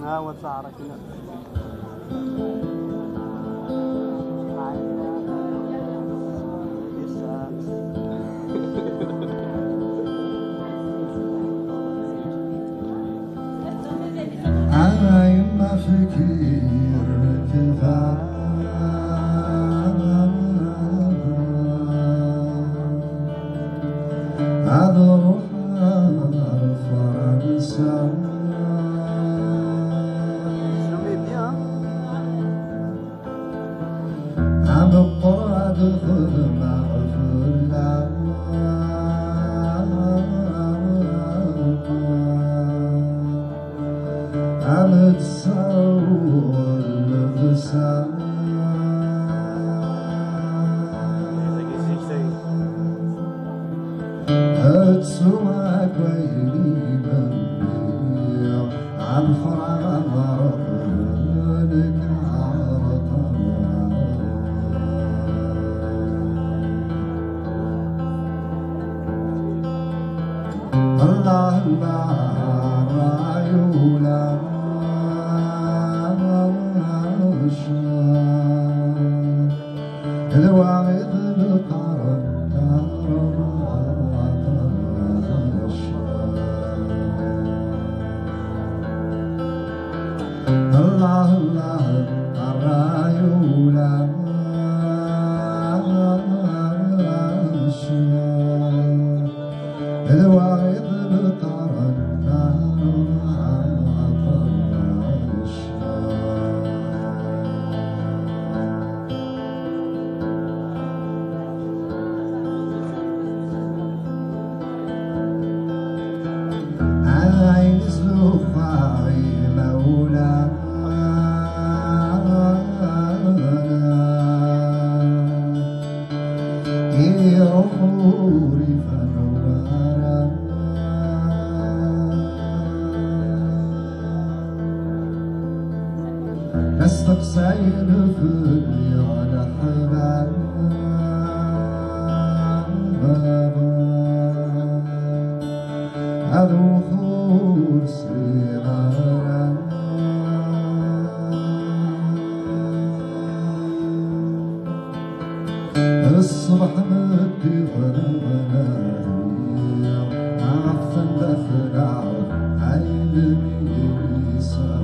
ها وتعرف أنا يما فكير كفاح هذا روح فرنسا عم الطراد خدمة فلا عم تصور الفساد أتسوى قريبا عن فرع لك عرض الله الله رايولا الواعظ القرن الله الله الرايولا الواعظ القرن عين زلفاي مولا يروحوا فنوارا نستقصين في على حباب هذا خور صغارا الصبح مدي غربنا عرفت اندفع عيني صار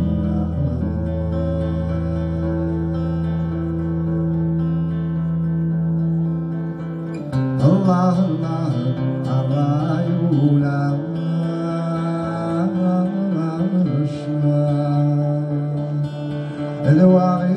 الله الله الرايولا الواعي